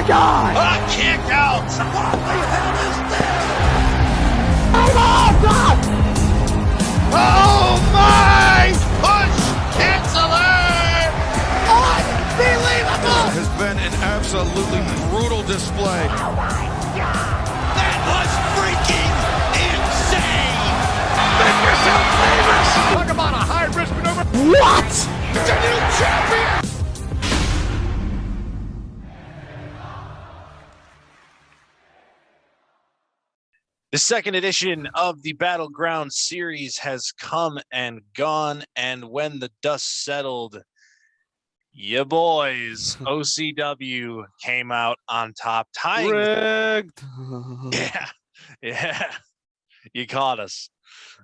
my God! A kick out! What the hell is this? Oh, God! Oh my! Push canceler! Unbelievable! Has been an absolutely brutal display. Oh, my God! That was freaking insane! Make yourself famous! Talk about a high-risk maneuver. What? It's a new champion! The second edition of the Battleground series has come and gone, and when the dust settled, ya boys, OCW came out on top, tying. Rigged. Yeah, you caught us.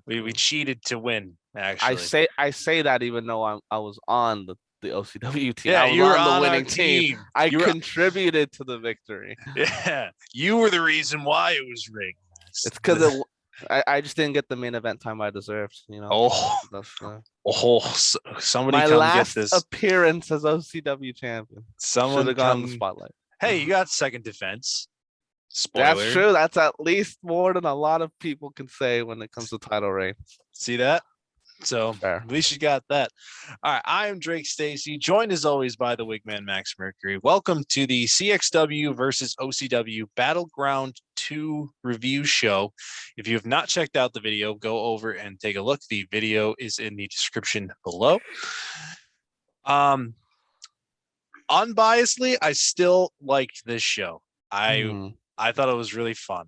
We cheated to win. Actually, I say that even though I was on the OCW team. Yeah, I was you were on the on winning our team. I contributed to the victory. Yeah, you were the reason why it was rigged. It's because I just didn't get the main event time I deserved. You know. Somebody my come last get this appearance as OCW champion. Someone should have gotten the come. spotlight. Hey, you got second defense. Spoiler. That's true. That's at least more than a lot of people can say when it comes to title reign. See that? So Fair. at least you got that. All right. I am Drake Stacy, joined as always by the Wigman Max Mercury. Welcome to the CXW versus OCW Battleground 2 review show. If you have not checked out the video, go over and take a look. The video is in the description below. Unbiasedly, I still liked this show. I thought it was really fun.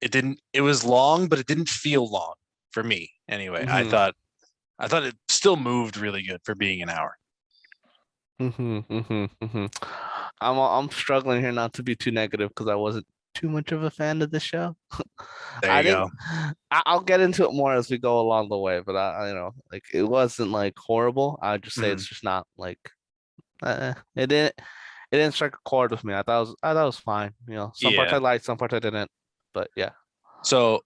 It was long, but it didn't feel long for me. Anyway, I thought it still moved really good for being an hour. I'm struggling here not to be too negative because I wasn't too much of a fan of the show. There you go. I'll get into it more as we go along the way, but like it wasn't like horrible. I'd just say it's just not like it didn't strike a chord with me. I thought it was fine. You know, some parts I liked, some parts I didn't. But yeah. So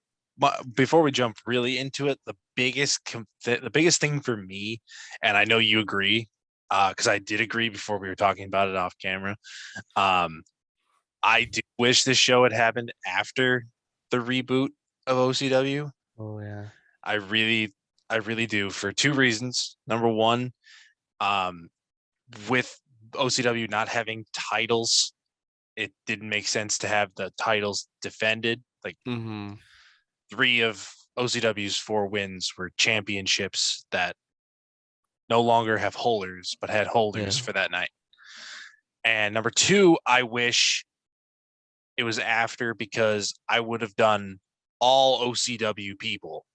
before we jump really into it, the biggest thing for me, and I know you agree, because I did agree before we were talking about it off camera. I do wish this show had happened after the reboot of OCW. Oh yeah. I really do, for two reasons. Number one, with OCW not having titles, it didn't make sense to have the titles defended. Like 3 of OCW's 4 wins were championships that no longer have holders, but had holders for that night. And number 2, I wish it was after, because I would have done all OCW people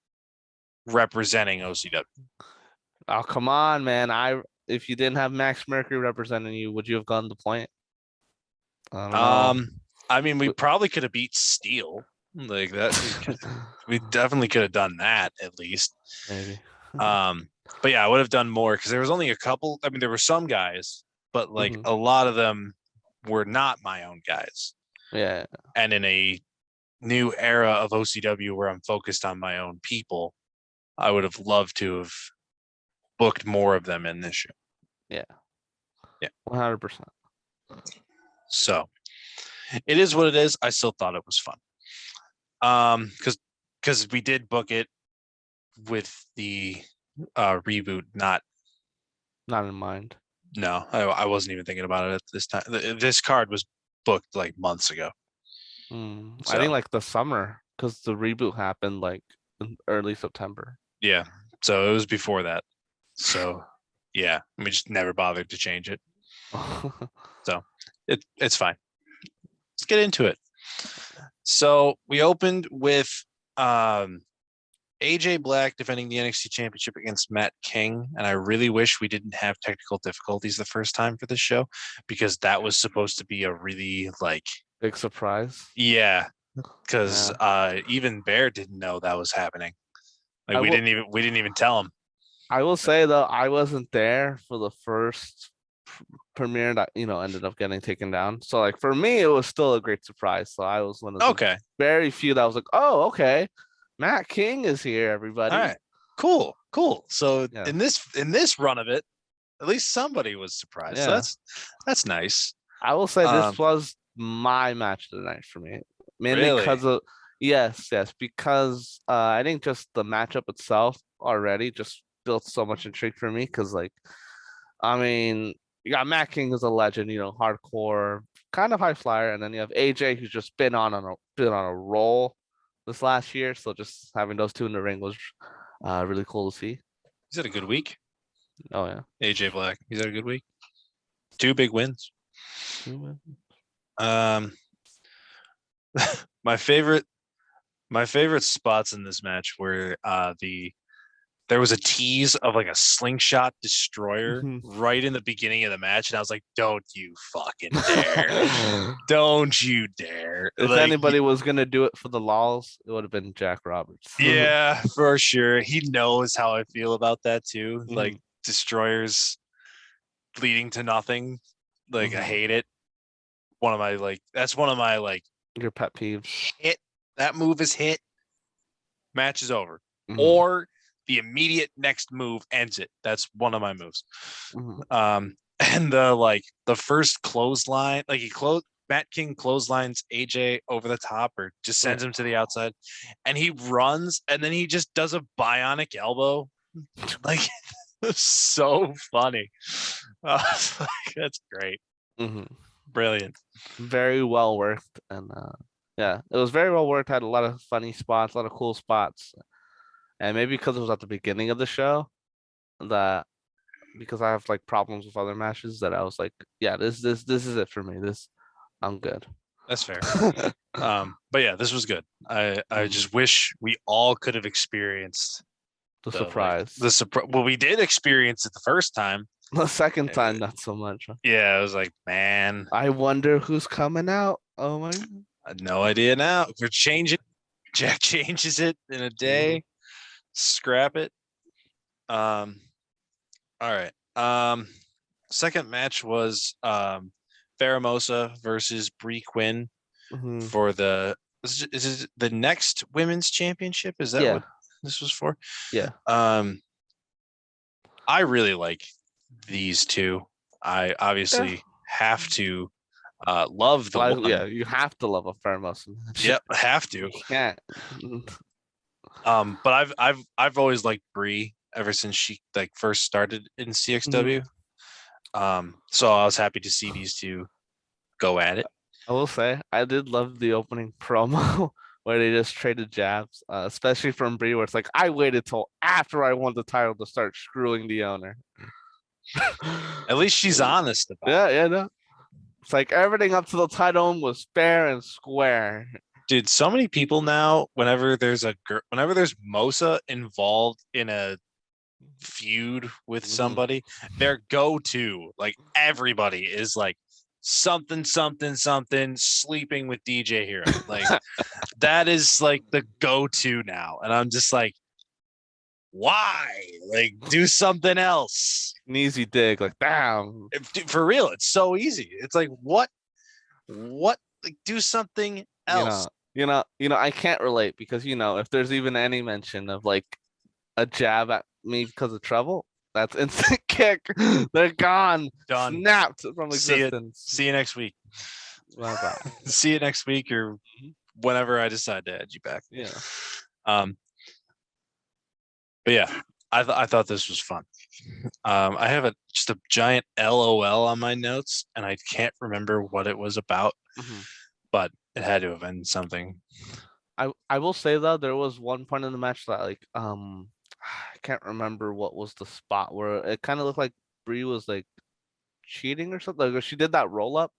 representing OCW. Oh, come on, man. If you didn't have Max Mercury representing you, would you have gone to Plant? I mean, we probably could have beat Steel like that. We definitely could have done that at least. Maybe. But yeah, I would have done more because there was only a couple. I mean, there were some guys, but like a lot of them were not my own guys. Yeah. And in a new era of OCW where I'm focused on my own people, I would have loved to have booked more of them in this show. Yeah. 100%. So it is what it is. I still thought it was fun. Because we did book it with the reboot not in mind. No, I wasn't even thinking about it at this time. This card was booked like months ago. I think like the summer, because the reboot happened like in early September. Yeah, so it was before that. So yeah, we just never bothered to change it. So it's fine. Let's get into it. So we opened with AJ Black defending the NXT Championship against Matt King, and I really wish we didn't have technical difficulties the first time for this show, because that was supposed to be a really big surprise. Yeah, because even Bear didn't know that was happening. Like we didn't even tell him. I will say though, I wasn't there for the first premiere that ended up getting taken down. So like for me, it was still a great surprise. So I was one of the very few that was like, oh, okay, Matt King is here, everybody. All right, cool. So in this run of it, at least somebody was surprised. So that's nice. I will say Um, this was my match of the night for me, mainly Really? because of yes, because I think just the matchup itself already just built so much intrigue for me. Because like, I mean, you got Matt King as a legend, hardcore, kind of high flyer, and then you have AJ who's just been on a roll this last year. So just having those two in the ring was really cool to see. He's had a good week. Oh yeah, AJ Black. He's had a good week. 2 big wins. two. Um, my favorite spots in this match were there was a tease of like a slingshot destroyer Mhm. right in the beginning of the match, and I was like, "Don't you fucking dare! Don't you dare!" If Like, anybody was gonna do it for the lols, it would have been Jack Roberts. yeah, for sure. He knows how I feel about that too. Like Mhm. destroyers leading to nothing. Like I Mhm. hate it. That's one of my Your pet peeves. hit. That move is hit. Match is over. Mhm. Or the immediate next move ends it. That's one of my moves. Mhm. And the first clothesline, Matt King clotheslines AJ over the top or just sends him to the outside, and he runs and then he just does a bionic elbow. Like it's so funny. That's great. Mhm. Brilliant. Very well worked, and yeah, it was very well worked. Had a lot of funny spots, a lot of cool spots, and maybe because it was at the beginning of the show, that because I have like problems with other matches, that I was like, yeah, this is it for me. This I'm good. That's fair. But yeah, this was good. I Mhm. just wish we all could have experienced The the surprise. surprise. Well, we did experience it the first time. The second Uh, time, not so much. Yeah, I was like, man, I wonder who's coming out. Oh my. I had no idea now. We're changing. Jack changes it in a day. Scrap it. Um, all right. Second match was Feramosa versus Bree Quinn Mhm. for is it the next women's championship? Is that Yeah, what this was for? yeah. Um, I really like these two. I Yeah. obviously have to love the Well, yeah, one. you have to love a Feramosa match. Yep, have You to. can't. But I've always liked Bree ever since she like first started in Mhm. CXW. So I was happy to see these two go at it. I will say I did love the opening promo where they just traded jabs, especially from Bree, where it's like I waited till after I won the title to start screwing the owner. At least she's honest about it. Yeah, no. It's like everything up to the title was fair and square. Dude, so many people now, whenever there's Mosa involved in a feud with Mhm. somebody, their go-to, like everybody is like something, something, something, sleeping with DJ Hero. Like that is like the go-to now. And I'm just like, why? Like, do something else. An easy dig, like damn. For real, it's so easy. It's like, what? Like, do something You else. know, I can't relate because if there's even any mention of like a jab at me because of trouble, that's instant kick. They're gone, Done. snapped from See it. existence. See you next week. Bye bye. See you next week or whenever I decide to add you back. Yeah. But yeah, I thought this was fun. I have just a giant LOL on my notes, and I can't remember what it was about, Mhm. but it had to have been something. I will say though, there was one point in the match that like I can't remember what was the spot where it kind of looked like Bree was like cheating or something. Like she did that roll up.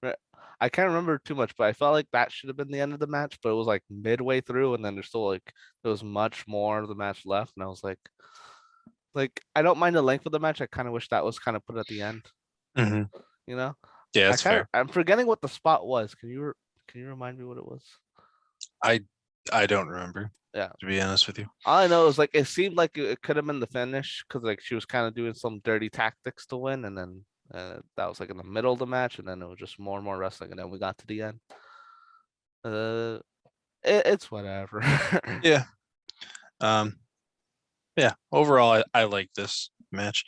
Right? I can't remember too much, but I felt like that should have been the end of the match. But it was like midway through, and then there's still like there was much more of the match left, and I was like I don't mind the length of the match. I kind of wish that was kind of put at the end. Mm-hmm. You know, Yeah, that's fair. I'm forgetting what the spot was. Can you remind me what it was? I don't remember. Yeah. To be honest with you. All I know is like it seemed like it could have been the finish because like she was kind of doing some dirty tactics to win, and then that was like in the middle of the match, and then it was just more and more wrestling, and then we got to the end. It's whatever. Yeah. Yeah. Overall, I like this match.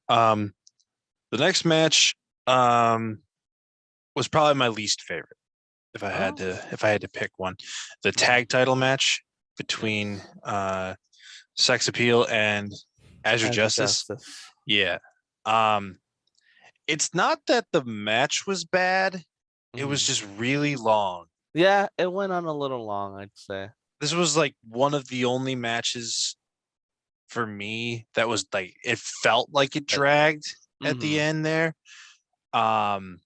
The next match, was probably my least favorite. If I had to pick one, the tag title match between Sex Appeal and Azure Justice. Yeah. It's not that the match was bad. It was just really long. Yeah, it went on a little long, I'd say. This was like one of the only matches for me that was like it felt like it dragged at the end there. And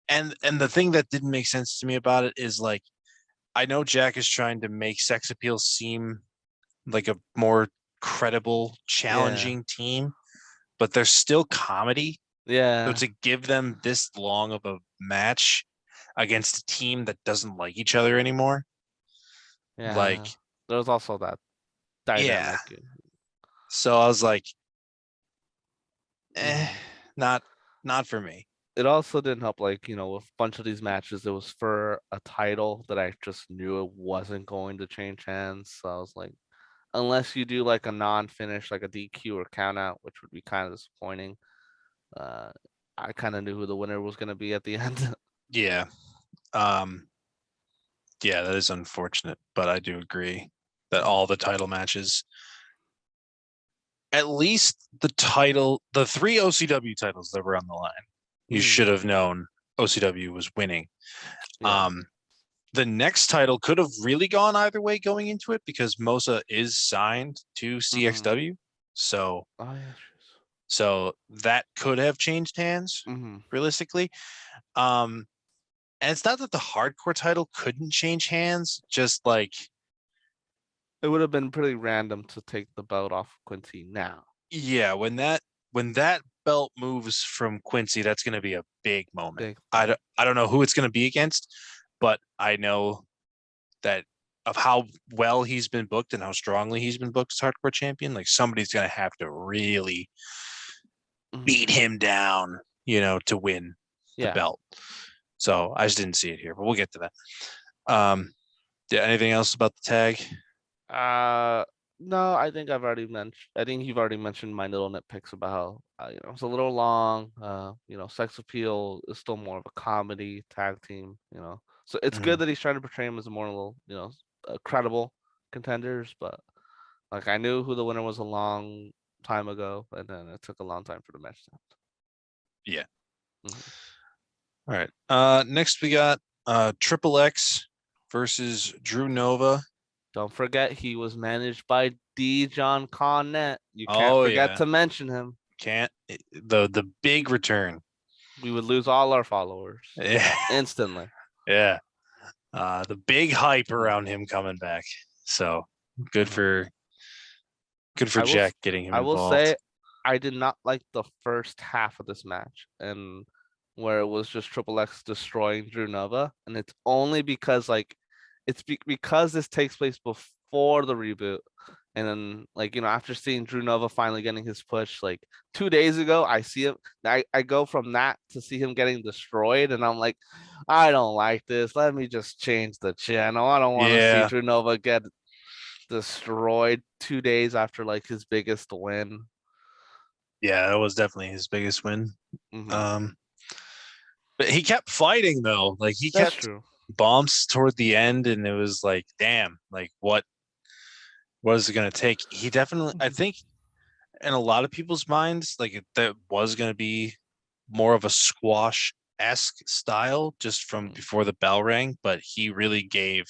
the thing that didn't make sense to me about it is like I know Jack is trying to make Sex Appeal seem like a more credible, challenging team, but there's still comedy. Yeah. So to give them this long of a match against a team that doesn't like each other anymore, like there was also that dynamic. So I was like, not for me. It also didn't help, like, with a bunch of these matches, it was for a title that I just knew it wasn't going to change hands. So I was like, unless you do like a non-finish, like a DQ or count out, which would be kind of disappointing. I kind of knew who the winner was going to be at the end. Yeah. Yeah, that is unfortunate, but I do agree that all the title matches, at least the 3 OCW titles that were on the line, you should have known OCW was winning. The next title could have really gone either way going into it because Mosa is signed to CXW. So so that could have changed hands realistically. And it's not that the hardcore title couldn't change hands, just like it would have been pretty random to take the belt off Quincy now. Yeah, when that belt moves from Quincy, that's going to be a big moment. I don't know who it's going to be against, but I know that of how well he's been booked and how strongly he's been booked as hardcore champion, like somebody's going to have to really beat him down, to win the belt. So I just didn't see it here, but we'll get to that. Yeah, anything else about the tag? No, I think I've already mentioned. I think you've already mentioned my little nitpicks about how it's a little long. Sex Appeal is still more of a comedy tag team. So it's good that he's trying to portray him as a more credible contenders. But like I knew who the winner was a long time ago, and then it took a long time for the match to happen. Yeah. All right. Next we got Triple X versus Drew Nova. Don't forget he was managed by D. John Cornette. You can't forget to mention him. Can't. The big return. We would lose all our followers instantly. Yeah. The big hype around him coming back. So good for Jack getting him involved. I will say I did not like the first half of this match, and where it was just Triple X destroying Drew Nova, and it's only because because this takes place before the reboot, and then after seeing Drew Nova finally getting his push 2 days ago, I see him. I go from that to see him getting destroyed, and I'm like, I don't like this. Let me just change the channel. I don't want to see Drew Nova get destroyed 2 days after his biggest win. Yeah, that was definitely his biggest win. But he kept fighting though. He kept bumps toward the end, and it was like, damn, what is it gonna take? He definitely, I think, in a lot of people's minds, that was gonna be more of a squash-esque style just from before the bell rang, but he really gave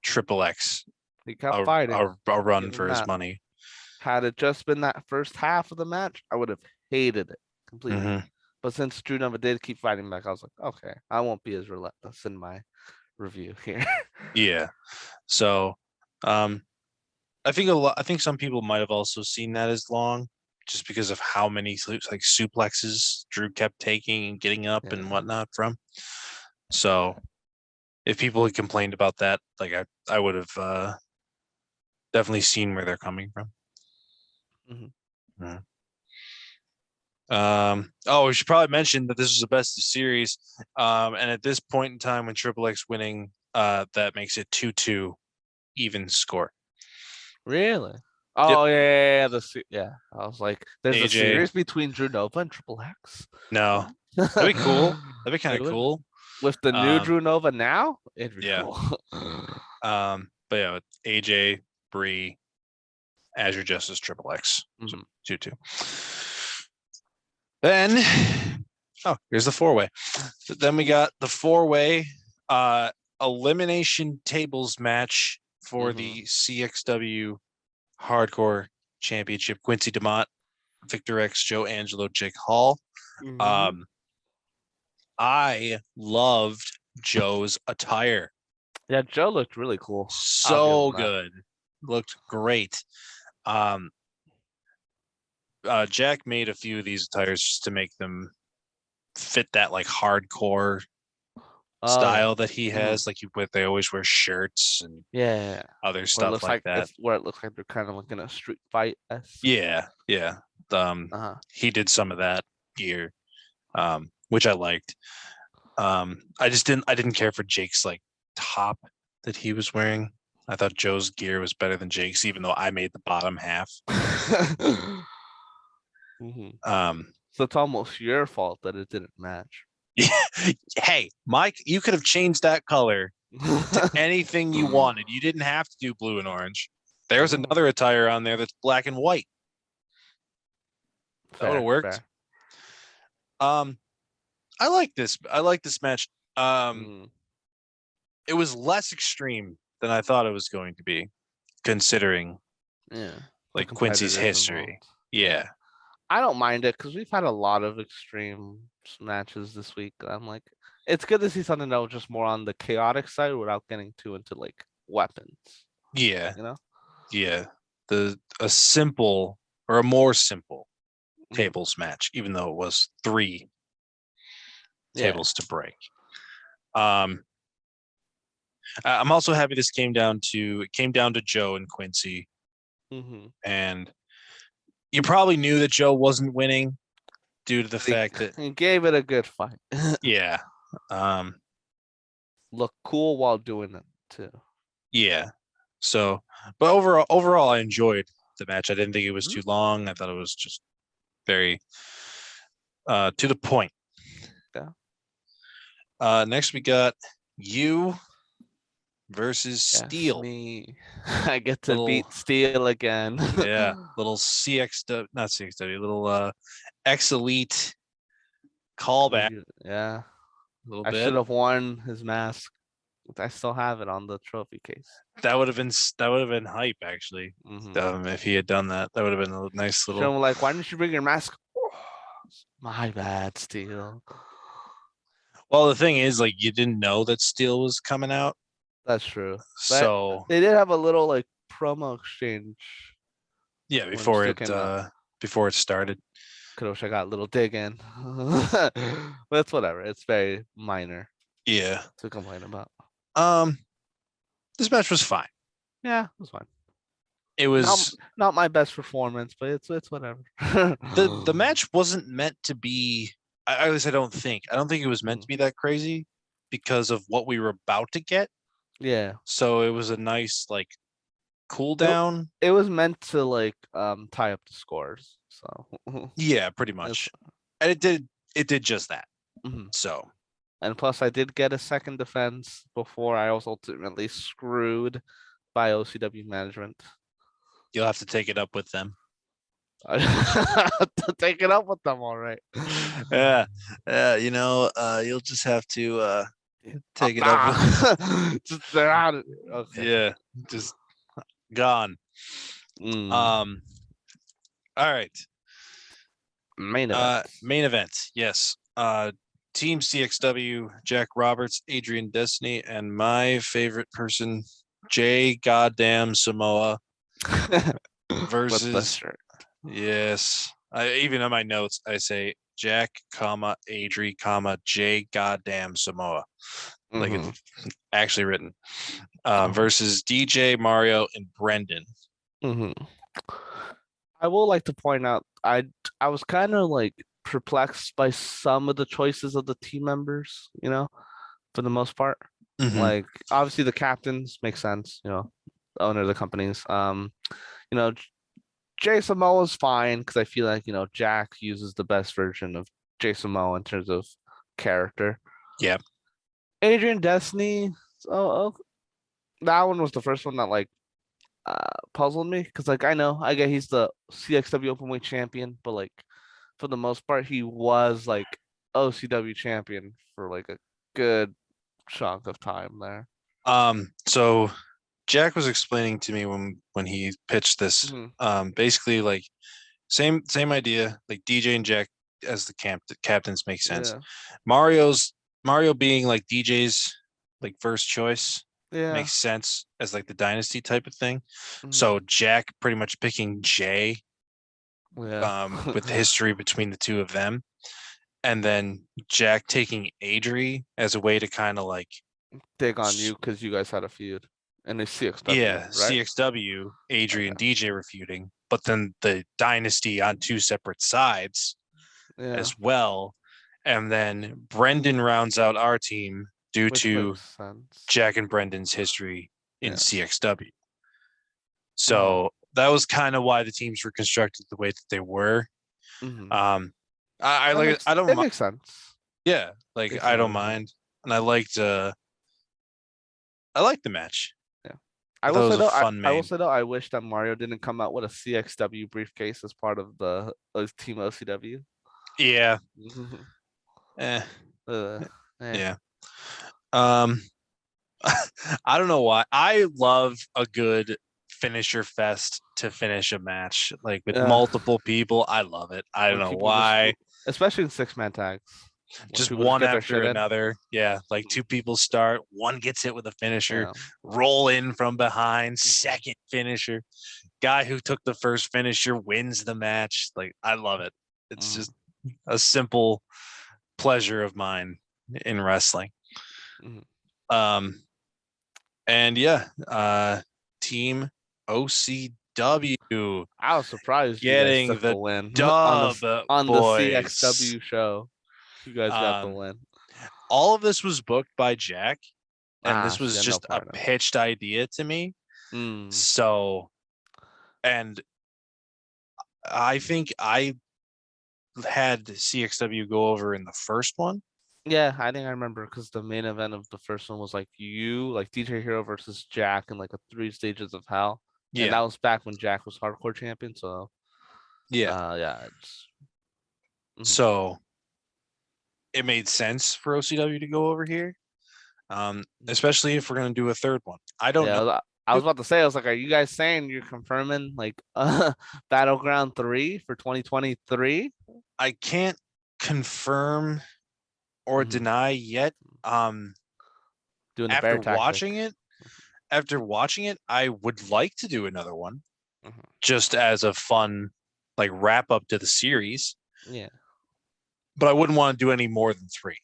Triple X he kept fighting a run for his money. Had it just been that first half of the match, I would have hated it completely. But since Drew Nova did keep fighting back, I was like, okay, I won't be as relentless in my review here. Yeah. So, I think some people might have also seen that as long, just because of how many suplexes Drew kept taking and getting up and whatnot from. So, if people had complained about that, I would have definitely seen where they're coming from. We should probably mention that this was the best of series. And at this point in time, when Triple X winning, that makes it 2-2 even score. Really? Oh yeah. I was like, there's a series between Drew Nova and Triple X. No, That'd be cool. That'd be kind It of would. cool. With the new Um, Drew Nova now, it'd be yeah. cool. But yeah, with AJ, Bree, Azure Justice, Triple X, so Mhm. 2-2. Then, here's the 4-way. So then we got the 4-way elimination tables match for the CXW Hardcore Championship. Quincy DeMott, Victor X, Joe Angelo, Jake Hall. Mhm. I loved Joe's attire. Yeah, Joe looked really cool. So good. Looked great. Jack made a few of these attires just to make them fit that like hardcore style that he has. Like they always wear shirts and yeah, other where it stuff looks like that. it's where it looks like they're kind of like in a street fight. Yeah. He did some of that gear, which I liked. I didn't care for Jake's like top that he was wearing. I thought Joe's gear was better than Jake's, even though I made the bottom half. So it's almost your fault that it didn't match. Hey, Mike, you could have changed that color to anything you wanted. You didn't have to do blue and orange. There's another attire on there that's black and white. That would have worked. Fair. I like this. I like this match. It was less extreme than I thought it was going to be, considering like Quincy's history. Involved. Yeah. I don't mind it because we've had a lot of extreme matches this week. I'm like, it's good to see something that was just more on the chaotic side without getting too into like weapons. Yeah. You know? Yeah. A simple or a more simple tables match, even though it was 3 tables to break. I'm also happy this came down to Joe and Quincy. And you probably knew that Joe wasn't winning due to the fact that he gave it a good fight. Yeah. Look cool while doing it too. Yeah. So, but overall, I enjoyed the match. I didn't think it was too long. I thought it was just very to the point. Yeah. Next we got you versus Steel. Me. I get to beat Steel again. Yeah, little CXW, not CXW, little X Elite callback. Yeah. I should have worn his mask. I still have it on the trophy case. That would have been hype actually. If he had done that, that would have been a nice little. So I'm like, why didn't you bring your mask? My bad, Steel. Well, the thing is, like, you didn't know that Steel was coming out. That's true. So they did have a little like promo exchange. Yeah, before it started. Could have wish I got a little dig in. But it's whatever. It's very minor. Yeah. To complain about. This match was fine. Yeah, it was fine. It was not my best performance, but it's whatever. the match wasn't meant to be. I don't think it was meant to be that crazy because of what we were about to get. Yeah. So it was a nice like cool down. It was meant to like tie up the scores. So yeah, pretty much. And it did just that. So, and plus I did get a second defense before I was ultimately screwed by OCW management. You'll have to take it up with them. To take it up with them, all right. Yeah. You'll just have to take it up with just they're out. Okay. Yeah, just gone. All right. Main event. Yes. Team CXW, Jack Roberts, Adrian Destiny, and my favorite person, Jay Goddamn Samoa versus with the shirt. Yes. Even on my notes, I say Jack, Adri, Jay Goddamn Samoa. Like it's actually written. Versus DJ, Mario, and Brendan. I will like to point out I was kind of like perplexed by some of the choices of the team members, for the most part. Like obviously the captains make sense, owner of the companies. Jay Samoa's fine because I feel like Jack uses the best version of Jason Momoa in terms of character. Yeah. Adrian Destiny. Oh, that one was the first one that like puzzled me because like I get he's the CXW openweight champion, but like for the most part he was like OCW champion for like a good chunk of time there. So Jack was explaining to me when he pitched this, basically like same idea, like DJ and Jack as the captains makes sense. Yeah. Mario being like DJ's like first choice Yeah. makes sense as like the dynasty type of thing. Mhm. So Jack pretty much picking Jay, Yeah. with the history between the two of them, and then Jack taking Adri as a way to kind of like dig on you because you guys had a feud and the CXW, yeah, right? CXW, Adri and DJ were feuding, but then the dynasty on two separate sides Yeah. as well. And then Brendan rounds out our team due Which to makes sense. Jack and Brendan's history in Yeah. CXW. So that was kind of why the teams were constructed the way that they were. Mhm. I like Makes, I don't it makes sense. yeah, like Makes I a lot don't of sense. mind, and I liked the match. Yeah. I thought it was a fun I will main. say though, I wish that Mario didn't come out with a CXW briefcase as part of the team OCW. Yeah. Eh, Eh. yeah. I don't know why. I love a good finisher fest to finish a match, like with multiple people. I love it. I don't When know people just, why. especially in 6-man tags. when Just people one get their after shit in. another. Yeah, like two people start, one gets hit with a finisher, Yeah. roll in from behind, second finisher. Guy who took the first finisher wins the match. Like I love it. It's just a simple pleasure of mine in wrestling. And yeah, team OCW I was surprised you guys getting took the the win dub, on the boys. CXW show. You guys got the win. All of this was booked by Jack, and this was See, I had no just a part in it. pitched idea to me. So, and I think I had CXW go over in the first one. Yeah, I think I remember because the main event of the first one was like DJ Hero versus Jack in like a 3 stages of hell. Yeah. And that was back when Jack was hardcore champion. So yeah. Yeah. So it made sense for OCW to go over here. Especially if we're gonna do a third one. I don't know. I was about to say, I was like, are you guys saying you're confirming like Battleground 3 for 2023? I can't confirm or deny yet. Doing the after bear watching it, I would like to do another one, just as a fun like wrap up to the series. Yeah. But I wouldn't want to do any more than 3.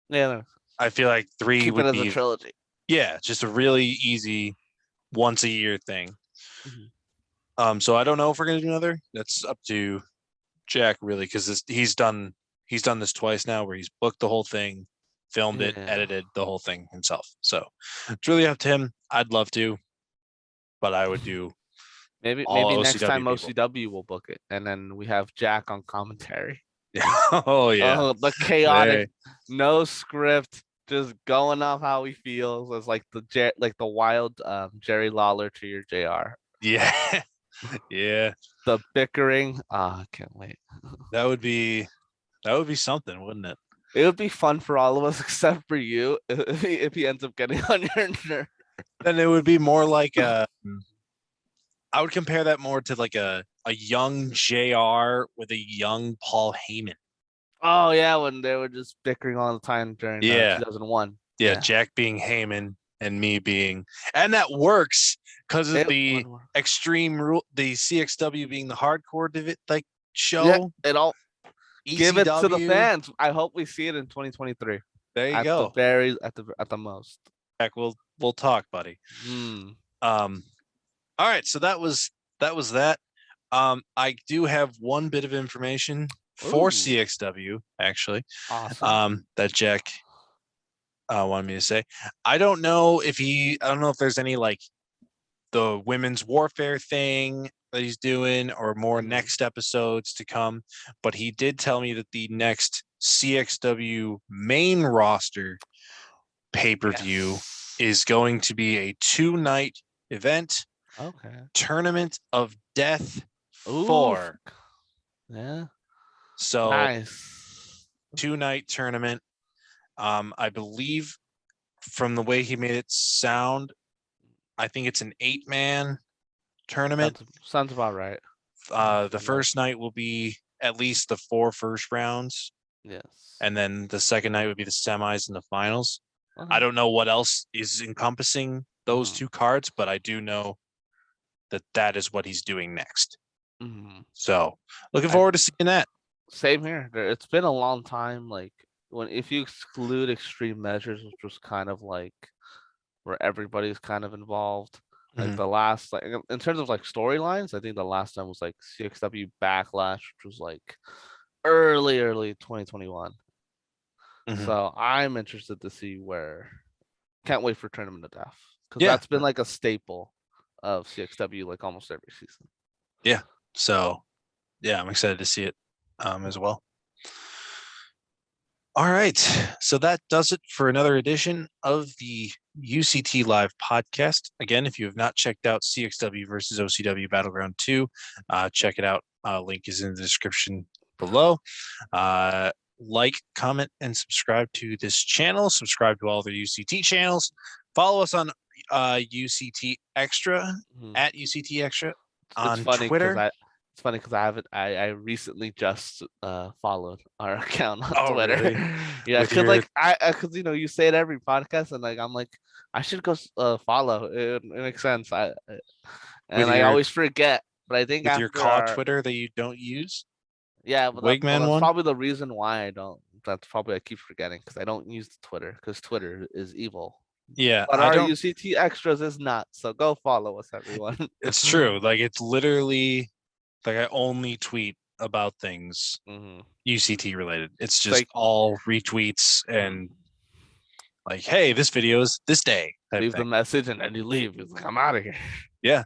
Yeah. No. I feel like 3 Keep would it as be a trilogy. Yeah, just a really easy once a year thing. So I don't know if we're gonna do another. That's up to Jack really, because he's done this twice now, where he's booked the whole thing, filmed it, edited the whole thing himself. So it's really up to him. I'd love to, but I would do maybe all next time people. OCW will book it, and then we have Jack on commentary. Oh yeah. The chaotic, no script, just going off how he feels. It's like the wild Jerry Lawler to your JR. Yeah. Yeah. The bickering. I can't wait. That would be something, wouldn't it? It would be fun for all of us except for you if he ends up getting on your nerve. Then it would be more like I would compare that more to like a young JR with a young Paul Heyman. Oh yeah, when they were just bickering all the time during 2001. Yeah, Jack being Heyman and me being, and that works because of the extreme rule, the CXW being the hardcore like show. Yeah, it all ECW. Give it to the fans. I hope we see it in 2023. There you go. At the most. Jack, we'll talk, buddy. All right, so that was that. I do have one bit of information for CXW, actually. Awesome. That Jack wanted me to say. I don't know if there's any like the women's warfare thing that he's doing or more next episodes to come, but he did tell me that the next CXW main roster pay-per-view is going to be a 2-night event. Okay. Tournament of Death Ooh, 4. Yeah. So Nice. 2-night tournament. I believe from the way he made it sound, I think it's an 8-man tournament. Sounds about right. The first night will be at least the 4 first rounds, Yes. and then the second night would be the semis and the finals. Okay. I don't know what else is encompassing those 2 cards, but I do know that that is what he's doing next. So looking forward to seeing that. Same here. It's been a long time. Like if you exclude extreme measures, which was kind of like where everybody's kind of involved. Like the last, like in terms of like storylines, I think the last time was like CXW Backlash, which was like early 2021. So I'm interested to see where. Can't wait for Tournament of Death because that's been like a staple of CXW like almost every season. Yeah. So yeah, I'm excited to see it as well. All right. So that does it for another edition of the UCT Live podcast. Again, if you have not checked out CXW versus OCW Battleground 2, check it out. Link is in the description below. Like, comment, and subscribe to this channel. Subscribe to all the UCT channels. Follow us on UCT Extra at UCT Extra on Twitter. It's funny because I recently just followed our account on Twitter. Really? Yeah, because like because you say it every podcast and like I'm like I should go follow. It makes sense. I always forget, but I think with after your CAW Twitter that you don't use. Yeah, but Wigman that's one? probably the reason why I don't. That's probably I keep forgetting because I don't use the Twitter because Twitter is evil. Yeah, but our UCT Extras is not. So go follow us, everyone. It's true. Like it's literally like I only tweet about things UCT related. It's just like, all retweets and like, hey, this video is this day. Leave the message and then you leave. It's like I'm out of here. Yeah.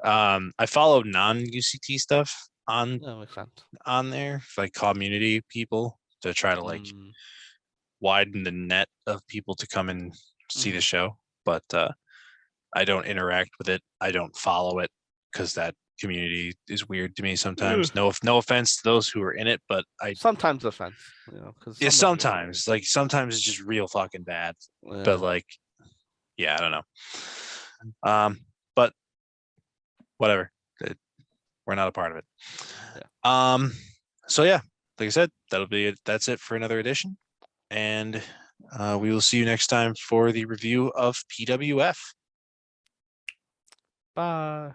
I follow non-UCT stuff on there, like community people to try to like widen the net of people to come and see the show. But I don't interact with it. I don't follow it because that community is weird to me sometimes. No offense to those who are in it, but I sometimes offense. Sometimes it's just real fucking bad. Yeah. But like, yeah, I don't know. But whatever. We're not a part of it. Yeah. So yeah, like I said, that'll be it. That's it for another edition, and we will see you next time for the review of PWF. Bye.